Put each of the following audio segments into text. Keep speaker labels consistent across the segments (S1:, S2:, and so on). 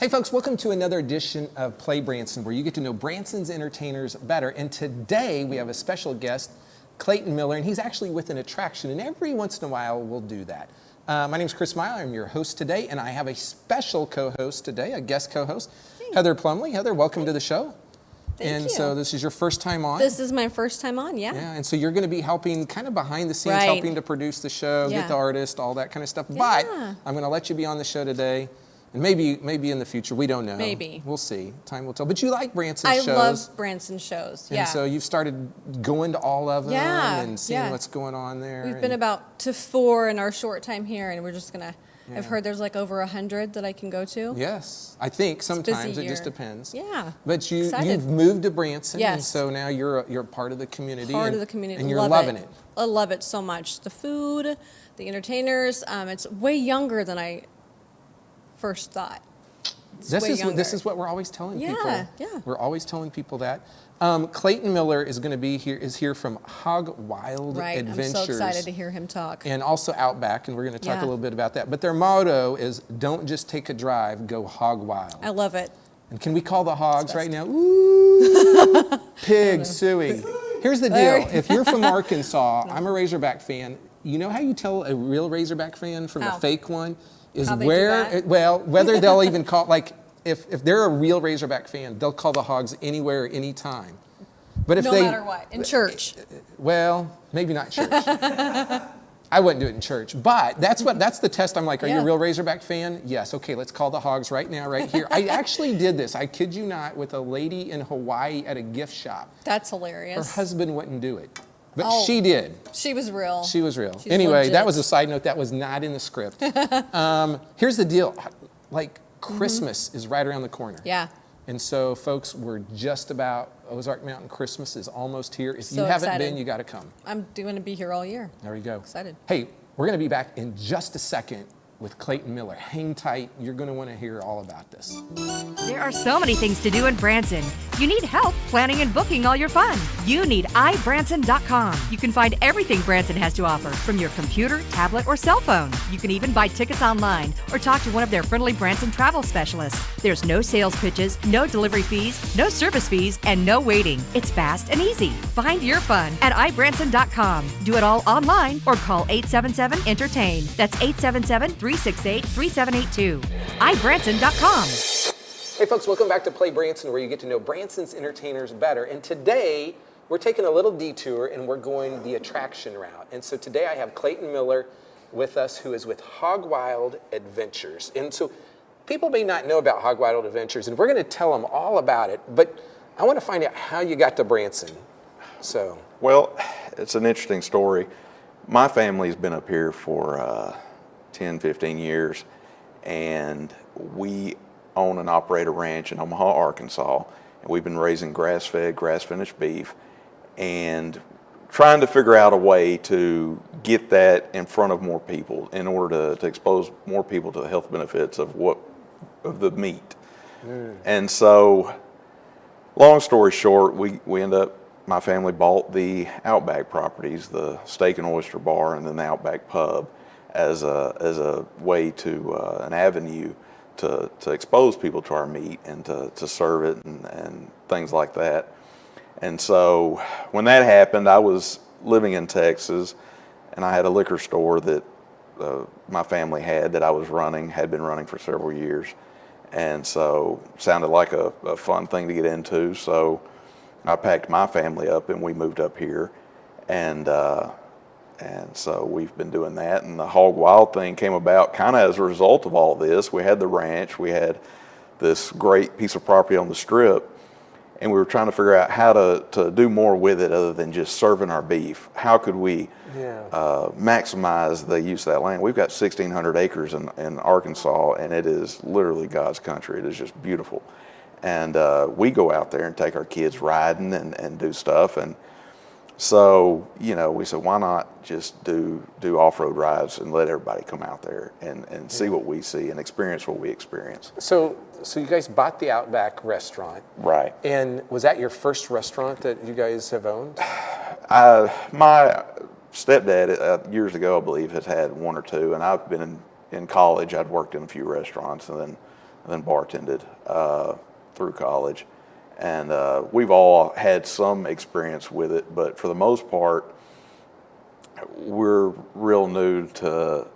S1: Hey folks, welcome to another edition of Play Branson, where you get to know Branson's entertainers better. And today we have a special guest, Clayton Miller, and he's actually with an attraction, and every once in a while we'll do that. My name's Chris Meyer, I'm your host today, and I have a special co-host today, a guest co-host, Heather Plumley. Heather, welcome to the show.
S2: Thank you.
S1: So this is your first time on?
S2: This is my first time on, yeah.
S1: Yeah, and so you're going to be helping kind of behind the scenes,
S2: Right.
S1: helping to produce the show, get the artist, all that kind of stuff. But I'm going to let you be on the show today. And maybe in the future, we don't know.
S2: Maybe.
S1: We'll see. Time will tell. But you like Branson shows.
S2: I love Branson shows,
S1: And so you've started going to all of them and seeing what's going on there.
S2: We've been about to 4 in our short time here, and we're just going to, I've heard there's like over 100 that I can go to.
S1: Yes. I think sometimes it just
S2: year.
S1: depends.
S2: Yeah.
S1: But you've moved to Branson, and so now you're part of the community.
S2: Part of the community.
S1: And you're loving it.
S2: I love it so much. The food, the entertainers, it's way younger than I first thought.
S1: This is what we're always telling people.
S2: Yeah.
S1: We're always telling people that. Clayton Miller is going to be here. Is here from HOG WILD Adventures.
S2: I'm so excited to hear him talk.
S1: And also Outback, and we're going to talk a little bit about that. But their motto is, "Don't just take a drive, go hog wild."
S2: I love it.
S1: And can we call the hogs right now? Ooh, pig suey. Here's the deal: if you're from Arkansas, I'm a Razorback fan. You know how you tell a real Razorback fan from a fake one? Is whether they'll even call, like, if they're a real Razorback fan, they'll call the Hogs anywhere, anytime. But if
S2: no matter what, in church.
S1: Well, maybe not church. I wouldn't do it in church, but that's the test. I'm like, are you a real Razorback fan? Yes. Okay, let's call the Hogs right now, right here. I actually did this, I kid you not, with a lady in Hawaii at a gift shop.
S2: That's hilarious.
S1: Her husband wouldn't do it. But she did.
S2: She was real.
S1: She was real.
S2: She's
S1: anyway,
S2: legit.
S1: That was a side note. That was not in the script. Here's the deal. Like, Christmas is right around the corner.
S2: Yeah.
S1: And so, folks, we're just about, Ozark Mountain Christmas is almost here. If
S2: So
S1: you haven't
S2: excited.
S1: been, you got to come.
S2: I'm going to be here all year.
S1: There you go.
S2: Excited.
S1: Hey, we're going to be back in just a second with Clayton Miller. Hang tight. You're going to want to hear all about this.
S3: There are so many things to do in Branson. You need help planning and booking all your fun. You need iBranson.com. You can find everything Branson has to offer from your computer, tablet, or cell phone. You can even buy tickets online or talk to one of their friendly Branson travel specialists. There's no sales pitches, no delivery fees, no service fees, and no waiting. It's fast and easy. Find your fun at iBranson.com. Do it all online or call 877-ENTERTAIN. That's 877-368-3782. iBranson.com.
S1: Hey folks, welcome back to Play Branson, where you get to know Branson's entertainers better. And today, we're taking a little detour and we're going the attraction route. And so today I have Clayton Miller with us, who is with HOG WILD Adventures. And so people may not know about HOG WILD Adventures, and we're going to tell them all about it, but I want to find out how you got to Branson. So.
S4: Well, it's an interesting story. My family's been up here for 10, 15 years, and we own and operate a ranch in Omaha, Arkansas, and we've been raising grass-fed, grass-finished beef, and trying to figure out a way to get that in front of more people in order to expose more people to the health benefits of the meat. And so, long story short, we end up, my family bought the Outback properties, the Steak and Oyster Bar and then the Outback Pub, as a way to an avenue to expose people to our meat and to serve it and things like that. And so when that happened, I was living in Texas, and I had a liquor store that my family had that I was had been running for several years. And so sounded like a fun thing to get into. So I packed my family up and we moved up here, and so we've been doing that. And the HOG WILD thing came about kind of as a result of all this. We had the ranch, we had this great piece of property on the Strip, and we were trying to figure out how to do more with it other than just serving our beef. How could we maximize the use of that land? We've got 1,600 acres in Arkansas, and it is literally God's country. It is just beautiful. And we go out there and take our kids riding and do stuff. And so, we said, why not just do off-road rides and let everybody come out there and see what we see and experience what we experience.
S1: So you guys bought the Outback restaurant.
S4: Right.
S1: And was that your first restaurant that you guys have owned?
S4: My stepdad, years ago, I believe, has had one or two, and I've been in college. I'd worked in a few restaurants, and then and then bartended through college. And we've all had some experience with it, but for the most part, we're real new to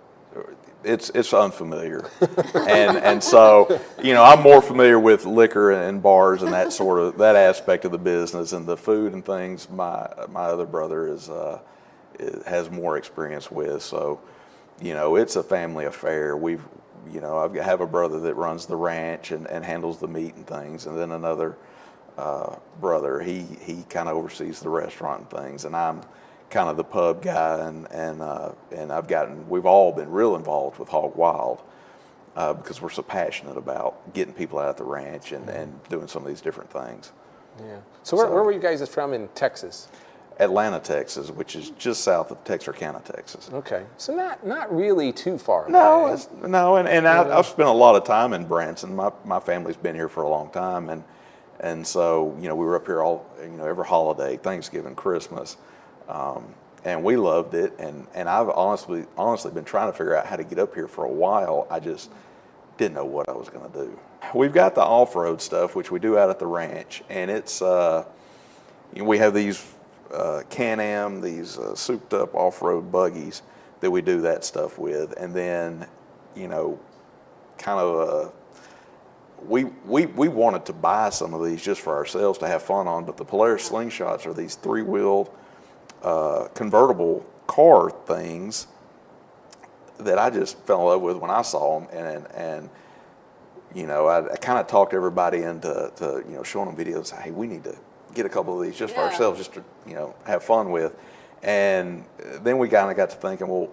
S4: it's unfamiliar. and so, you know, I'm more familiar with liquor and bars and that aspect of the business, and the food and things my other brother has more experience with. So, you know, it's a family affair. I have a brother that runs the ranch and handles the meat and things, and then another brother, he kind of oversees the restaurant and things, and I'm kind of the pub guy, and we've all been real involved with HOG Wild because we're so passionate about getting people out at the ranch and doing some of these different things.
S1: Yeah. So where were you guys from in Texas?
S4: Atlanta, Texas, which is just south of Texarkana, Texas.
S1: Okay, so not really too far.
S4: No, I've spent a lot of time in Branson. My family's been here for a long time, and so, you know, we were up here every holiday, Thanksgiving, Christmas, and we loved it. And I've honestly been trying to figure out how to get up here for a while. I just didn't know what I was going to do. We've got the off-road stuff, which we do out at the ranch, and it's we have these Can-Am, these souped-up off-road buggies that we do that stuff with, and then, you know, kind of we wanted to buy some of these just for ourselves to have fun on, but the Polaris Slingshots are these three-wheeled convertible car things that I just fell in love with when I saw them, and you know, I kind of talked everybody into showing them videos. Hey, we need to get a couple of these just for ourselves, just to have fun with. And then we kind of got to thinking, well,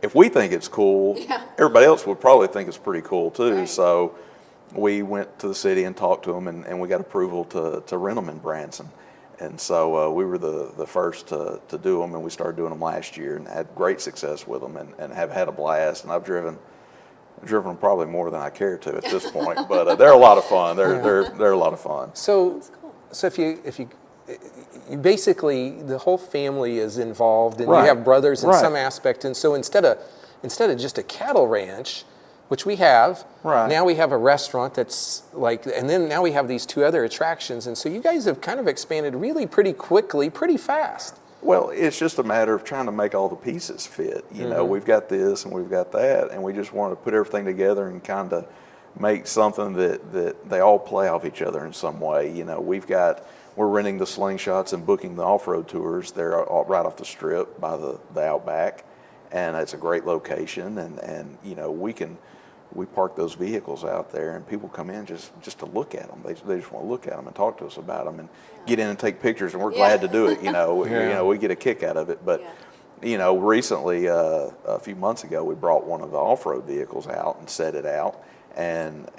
S4: if we think it's cool, everybody else would probably think it's pretty cool too. Right. So we went to the city and talked to them, and we got approval to rent them in Branson. And so we were the first to do them, and we started doing them last year and had great success with them, and have had a blast. And I've driven them probably more than I care to at this point, but they're a lot of fun. They're a lot of fun.
S1: So if you basically, the whole family is involved, and you have brothers in some aspect, and so instead of just a cattle ranch, which we have, now we have a restaurant that's and then now we have these two other attractions, and so you guys have kind of expanded really pretty quickly, pretty fast.
S4: Well, it's just a matter of trying to make all the pieces fit. You know, we've got this and we've got that, and we just want to put everything together and kind of make something that they all play off each other in some way. You know, we're renting the Slingshots and booking the off-road tours. They're right off the strip by the Outback, and it's a great location. And you know, we park those vehicles out there, and people come in just to look at them. They just want to look at them and talk to us about them and get in and take pictures, and we're glad to do it. You know, we get a kick out of it. But you know, recently, a few months ago, we brought one of the off-road vehicles out and set it out, and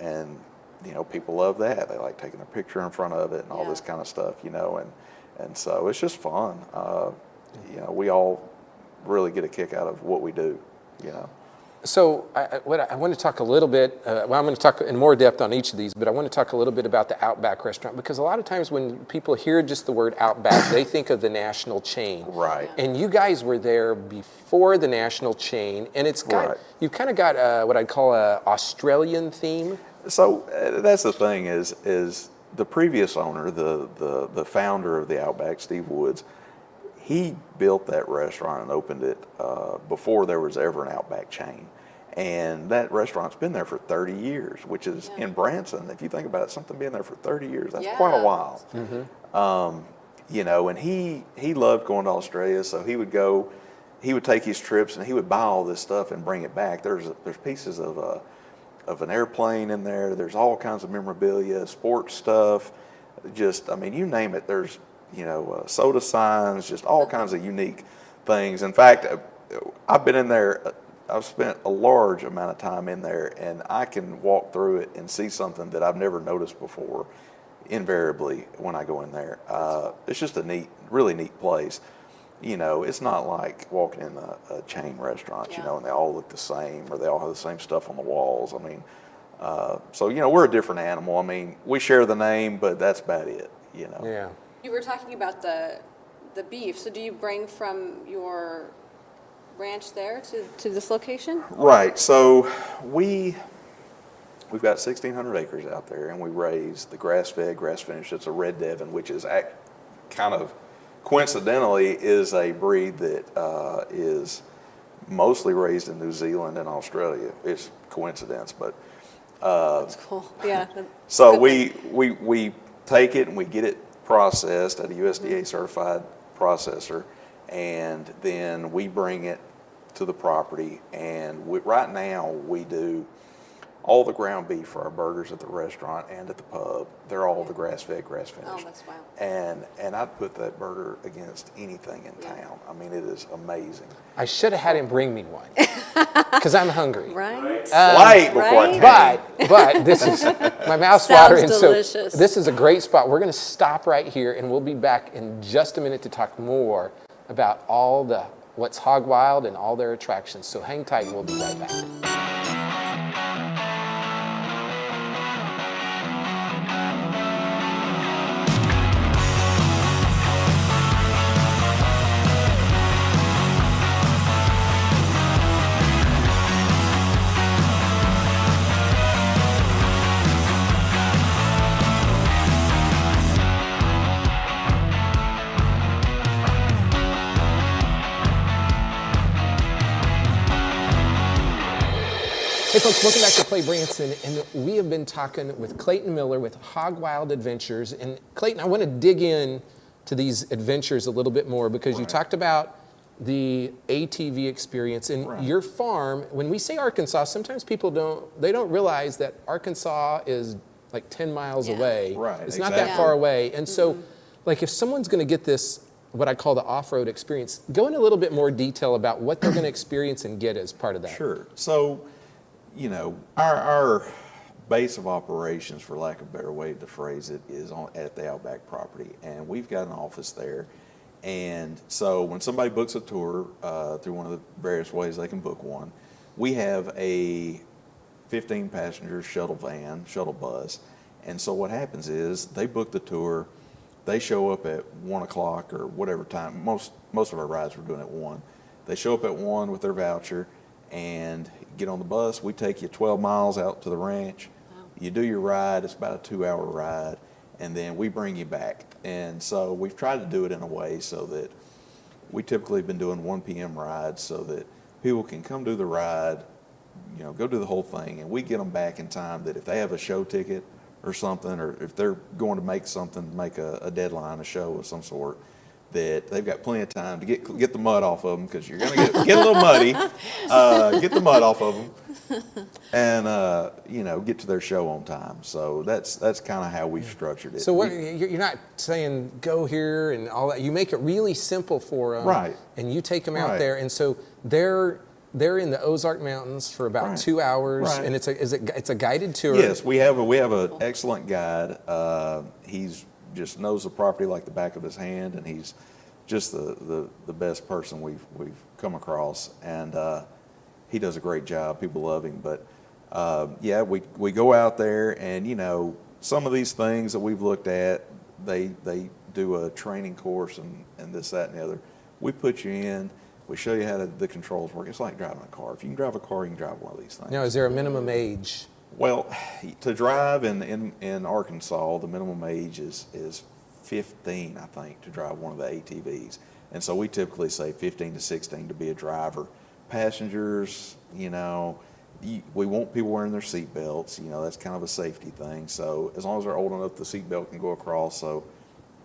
S4: you know, people love that. They like taking a picture in front of it and all this kind of stuff. You know, and so it's just fun. You know, we all really get a kick out of what we do. You know.
S1: So I want to talk a little bit, I'm going to talk in more depth on each of these, but I want to talk a little bit about the Outback restaurant, because a lot of times when people hear just the word Outback, they think of the national chain. Right. And you guys were there before the national chain, and it's got, you've kind of got what I'd call a Australian theme.
S4: So that's the thing is the previous owner, the founder of the Outback, Steve Woods, he built that restaurant and opened it before there was ever an Outback chain. And that restaurant's been there for 30 years, which is in Branson. If you think about it, something being there for 30 years, that's quite a while. You know, and he loved going to Australia, so he would take his trips and he would buy all this stuff and bring it back. There's pieces of an airplane in there. There's all kinds of memorabilia, sports stuff. Just, I mean, you name it. There's, you know, soda signs, just all kinds of unique things. In fact, I've been in there, I've spent a large amount of time in there, and I can walk through it and see something that I've never noticed before, invariably, when I go in there. It's just a really neat place. You know, it's not like walking in a chain restaurant, you know, and they all look the same, or they all have the same stuff on the walls. I mean, so, you know, we're a different animal. I mean, we share the name, but that's about it, you know.
S1: Yeah.
S2: You were talking about the beef. So do you bring from your ranch there to this location?
S4: Right. So we we've got 1,600 acres out there, and we raise the grass-fed, grass-finished. It's a red Devon, which is kind of coincidentally is a breed that is mostly raised in New Zealand and Australia. It's coincidence, but
S2: That's cool. Yeah.
S4: so we take it and we get it processed at a USDA certified processor, and then we bring it to the property. And right now we do all the ground beef for our burgers at the restaurant and at the pub. They're all the grass-fed, grass-finished.
S2: Oh, that's wild.
S4: And I'd put that burger against anything in town. I mean, it is amazing.
S1: I should have had him bring me one because I'm hungry.
S2: Right?
S4: Late before I
S2: Right?
S4: came.
S1: But this is my mouth's
S2: Sounds
S1: watering. So
S2: delicious.
S1: this is a great spot. We're going to stop right here, and we'll be back in just a minute to talk more about what's Hog Wild and all their attractions. So hang tight, and we'll be right back. Hey folks, welcome back to Play Branson, and we have been talking with Clayton Miller with Hog Wild Adventures. And Clayton, I want to dig in to these adventures a little bit more because you talked about the ATV Experience and your farm. When we say Arkansas, sometimes people don't realize that Arkansas is like 10 miles away.
S4: Right,
S1: It's not that far away. And so, like, if someone's going to get this, what I call the off-road experience, go in a little bit more detail about what they're going to experience and get as part of that.
S4: Sure. So, you know, our base of operations, for lack of a better way to phrase it, is at the Outback property, and we've got an office there. And so when somebody books a tour through one of the various ways they can book one, we have a 15-passenger shuttle bus. And so what happens is they book the tour, they show up at 1 o'clock or whatever time. Most of our rides we're doing at 1. They show up at 1 with their voucher and get on the bus. We take you 12 miles out to the ranch. Wow. You do your ride. It's about a 2-hour ride, and then we bring you back. And so we've tried to do it in a way so that we typically have been doing 1 p.m. rides so that people can come do the ride, you know, go do the whole thing, and we get them back in time that if they have a show ticket or something, or if they're going to make a deadline, a show of some sort, that they've got plenty of time to get the mud off of them, because you're going to get a little muddy. Get the mud off of them, and you know, get to their show on time. So that's kind of how we've structured it.
S1: So you're not saying go here and all that. You make it really simple for them,
S4: right?
S1: And you take them out there, and so they're in the Ozark Mountains for about 2 hours, and it's a guided tour.
S4: Yes, we have an excellent guide. He's just knows the property like the back of his hand, and he's just the best person we've come across, and he does a great job. People love him. But yeah, we go out there, and you know, some of these things that we've looked at, they do a training course and this, that, and the other. We put you in. We show you how the controls work. It's like driving a car. If you can drive a car, you can drive one of these things.
S1: Now, is there a minimum age?
S4: Well, to drive in Arkansas, the minimum age is 15, I think, to drive one of the ATVs. And so we typically say 15 to 16 to be a driver. Passengers, you know, we want people wearing their seat belts. You know, that's kind of a safety thing. So as long as they're old enough, the seat belt can go across. So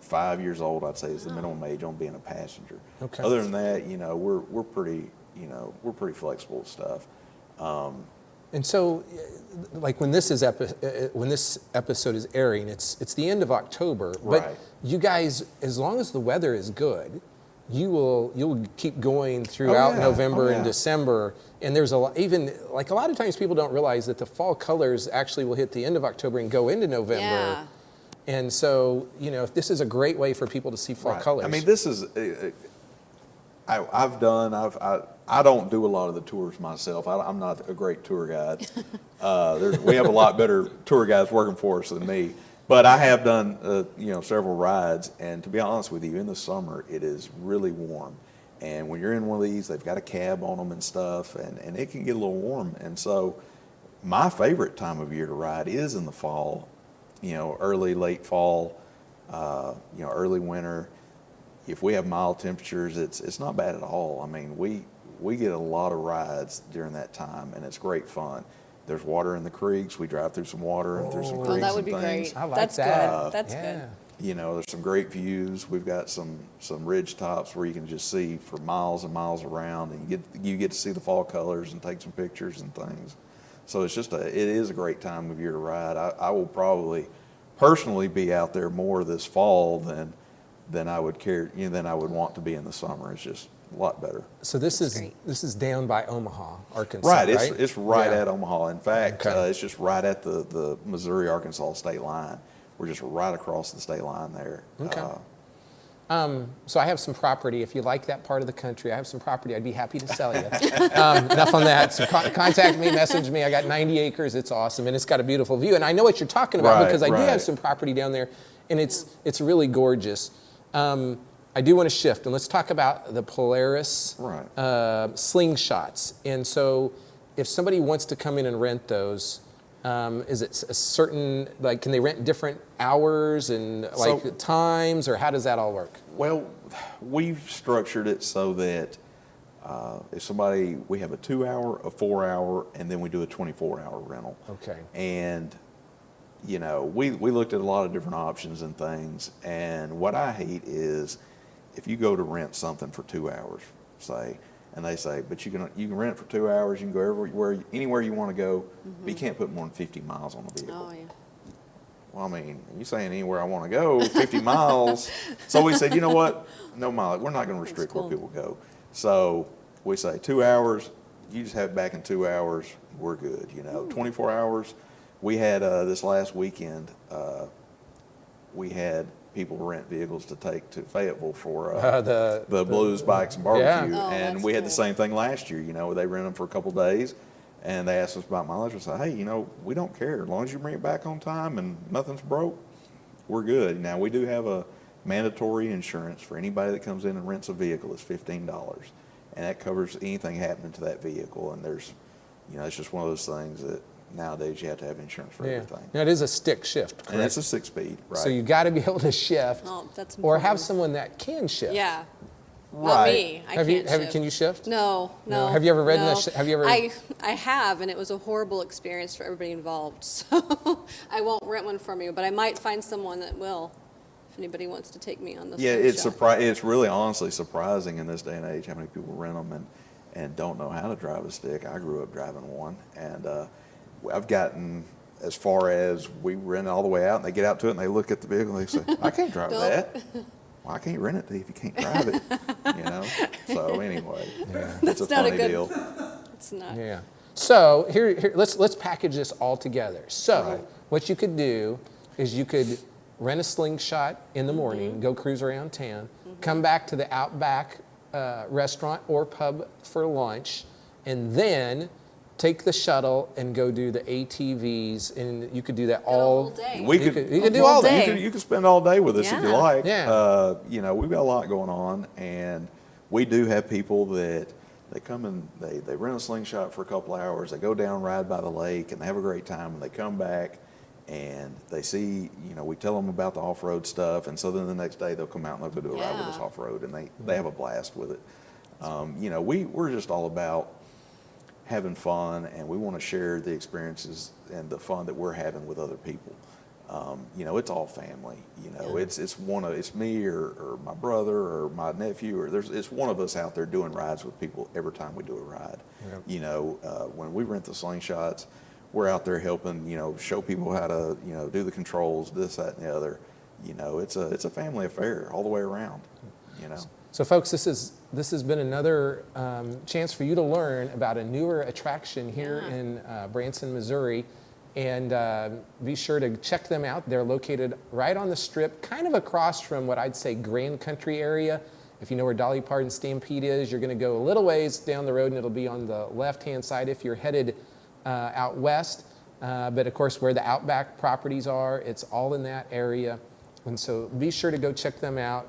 S4: 5 years old, I'd say, is the minimum age on being a passenger. Okay. Other than that, you know, we're pretty flexible with stuff.
S1: And so, like when this episode is airing, it's the end of October. But you guys, as long as the weather is good, you'll keep going throughout November and December. And there's a lot of times people don't realize that the fall colors actually will hit the end of October and go into November.
S2: Yeah.
S1: And so, you know, this is a great way for people to see fall colors.
S4: I mean, this is I don't do a lot of the tours myself. I'm not a great tour guide. We have a lot better tour guides working for us than me. But I have done, several rides. And to be honest with you, in the summer, it is really warm. And when you're in one of these, they've got a cab on them and stuff, and it can get a little warm. And so, my favorite time of year to ride is in the fall, early, late fall, early winter. If we have mild temperatures, it's not bad at all. I mean, we get a lot of rides during that time, and it's great fun. There's water in the creeks. We drive through some water and through some creeks.
S2: Oh, that would be
S4: and things.
S2: great.
S1: I like
S2: That's
S1: that.
S2: good. That's
S1: Yeah.
S2: good.
S4: There's some great views. We've got some ridge tops where you can just see for miles and miles around, and you get to see the fall colors and take some pictures and things. So it is a great time of year to ride. I will probably personally be out there more this fall than I would care, than I would want to be in the summer. It's just a lot better.
S1: So this is down by Omaha, Arkansas,
S4: Right,
S1: right?
S4: it's right
S1: Yeah.
S4: at Omaha. In fact,
S1: Okay.
S4: it's just right at the Missouri-Arkansas state line. We're just right across the state line there.
S1: Okay. So I have some property. If you like that part of the country, I have some property. I'd be happy to sell you. Enough on that. So contact me, message me. I got 90 acres. It's awesome, and it's got a beautiful view. And I know what you're talking about
S4: Right,
S1: because I do
S4: right.
S1: have some property down there, and it's really gorgeous. I do want to shift, and let's talk about the Polaris
S4: Right.
S1: Slingshots. And so if somebody wants to come in and rent those, is it a certain, like, can they rent different hours and like
S4: So-
S1: times, or how does that all work?
S4: Well, we've structured it so that we have a 2-hour, a 4-hour, and then we do a 24-hour rental.
S1: Okay.
S4: And, we looked at a lot of different options and things. And what I hate is if you go to rent something for 2 hours, say, and they say, but you can rent it for 2 hours, you can go anywhere you want to go, but you can't put more than 50 miles on the vehicle.
S2: Oh, yeah.
S4: Well, I mean, you saying anywhere I want to go, 50 miles. So we said, you know what? No mileage. We're not going to restrict
S2: cool.
S4: where people go. So we say 2 hours. You just have it back in 2 hours. We're good. 24 hours. We had this last weekend. We had people rent vehicles to take to Fayetteville for the Blues Bikes and Barbecue,
S2: Yeah. Oh,
S4: and
S2: that's
S4: we had the
S2: cool.
S4: same thing last year. They rent them for a couple of days. And they asked us about mileage. We said, hey, we don't care. As long as you bring it back on time and nothing's broke, we're good. Now, we do have a mandatory insurance for anybody that comes in and rents a vehicle. It's $15. And that covers anything happening to that vehicle. And there's, it's just one of those things that nowadays you have to have insurance for everything.
S1: Now, it is a stick shift, correct?
S4: And it's a 6-speed, right?
S1: So you got to be able to shift,
S2: Oh, that's
S1: or have
S2: important.
S1: someone that can shift.
S2: Yeah.
S4: Right.
S2: Not me. I
S1: Have
S2: can't
S1: you?
S2: shift.
S1: Can you shift?
S2: No.
S1: Have you ever ridden
S2: no.
S1: have you ever?
S2: I have, and it was a horrible experience for everybody involved. So I won't rent one from you, but I might find someone that will, if anybody wants to take me on this.
S4: Yeah, it's really honestly surprising in this day and age how many people rent them and don't know how to drive a stick. I grew up driving one, and I've gotten as far as we rent it all the way out, and they get out to it and they look at the vehicle and they say, I can't drive that. Well, I can't rent it to you if you can't drive it, So anyway, it's a
S2: not a
S4: funny
S2: good-
S4: deal.
S2: It's not.
S1: Yeah. So here let's package this all together. So
S4: Right.
S1: what you could do is you could rent a Slingshot in the morning, go cruise around town, come back to the Outback restaurant or pub for lunch, and then take the shuttle and go do the ATVs, and you could do that all
S2: day.
S4: We
S1: You
S4: could,
S1: could do all
S2: day.
S1: day.
S4: You could spend all day with us if you
S2: Yeah.
S4: like.
S1: Yeah.
S4: We've got a lot going on, and we do have people that they come and they rent a Slingshot for a couple hours. They go down, ride by the lake, and they have a great time. And they come back, and they see, we tell them about the off-road stuff, and so then the next day they'll come out and they'll go do a ride with us
S2: Yeah.
S4: off-road, and they have a blast with it. We're just all about having fun, and we want to share the experiences and the fun that we're having with other people. It's all family. It's me or my brother or my nephew, or it's one of us out there doing rides with people every time we do a ride. When we rent the Slingshots, we're out there helping, show people how to, do the controls, this, that, and the other. It's a family affair all the way around.
S1: So, folks, this has been another chance for you to learn about a newer attraction here in Branson, Missouri, and be sure to check them out. They're located right on the Strip, kind of across from what I'd say Grand Country area. If you know where Dolly Parton Stampede is, you're going to go a little ways down the road, and it'll be on the left-hand side if you're headed out west. But of course, where the Outback properties are, it's all in that area, and so be sure to go check them out.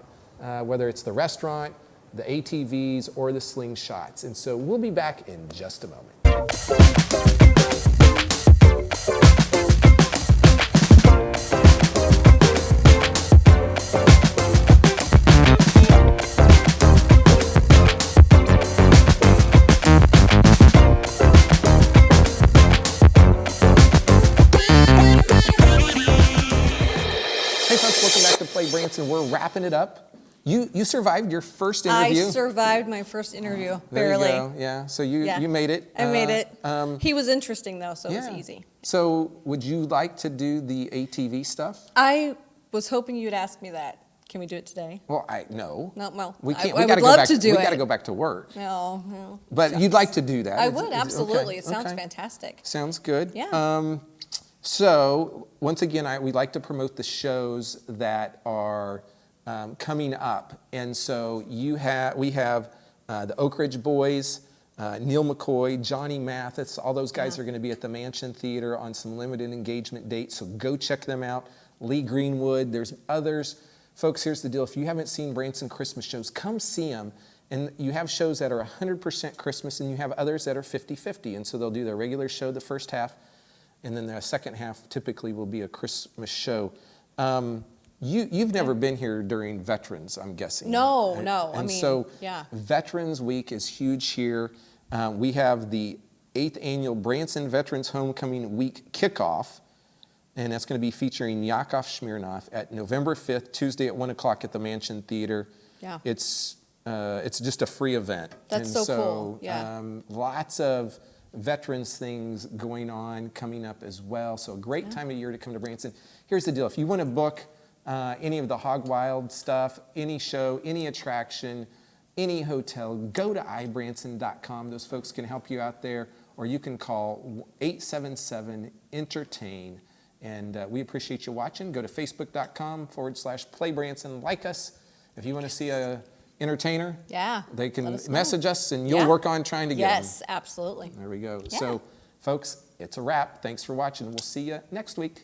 S1: Whether it's the restaurant, the ATVs, or the Slingshots. And so we'll be back in just a moment. Branson. We're wrapping it up. You survived your first interview.
S2: I survived my first interview,
S1: There
S2: barely.
S1: you go. Yeah. So you made it.
S2: I made it. He was interesting though, so it was easy.
S1: So would you like to do the ATV stuff?
S2: I was hoping you'd ask me that. Can we do it today?
S1: Well, no.
S2: No, well,
S1: we can't.
S2: I
S1: We got
S2: would love
S1: back
S2: to do
S1: We
S2: it.
S1: got to go back to work.
S2: No.
S1: But you'd like to do that?
S2: I would,
S1: okay,
S2: absolutely. It sounds
S1: okay.
S2: fantastic.
S1: Sounds good.
S2: Yeah.
S1: So once again, we like to promote the shows that are coming up, and so we have the Oak Ridge Boys, Neil McCoy, Johnny Mathis. All those guys are going to be at the Mansion Theater on some limited engagement dates. So go check them out. Lee Greenwood. There's others. Folks, here's the deal. If you haven't seen Branson Christmas shows, come see them. And you have shows that are 100% Christmas, and you have others that are 50-50. And so they'll do their regular show the first half, and then the second half typically will be a Christmas show. You've never been here during Veterans, I'm guessing.
S2: No.
S1: And so Veterans Week is huge here. We have the 8th annual Branson Veterans Homecoming Week kickoff, and that's going to be featuring Yakov Smirnov at November 5th, Tuesday at 1 o'clock at the Mansion Theater.
S2: Yeah.
S1: It's just a free event.
S2: That's
S1: and
S2: so cool. Yeah.
S1: Lots of veterans things going on coming up as well. So a great time of year to come to Branson. Here's the deal. If you want to book any of the HOG WILD stuff, any show, any attraction, any hotel, go to ibranson.com. Those folks can help you out there, or you can call 877-ENTERTAIN. And we appreciate you watching. Go to facebook.com/playbranson. Like us. If you want to see a entertainer, they can message us, and you'll work on trying to get them.
S2: Yes, absolutely.
S1: There we go.
S2: Yeah.
S1: So, folks, it's a wrap. Thanks for watching. We'll see you next week.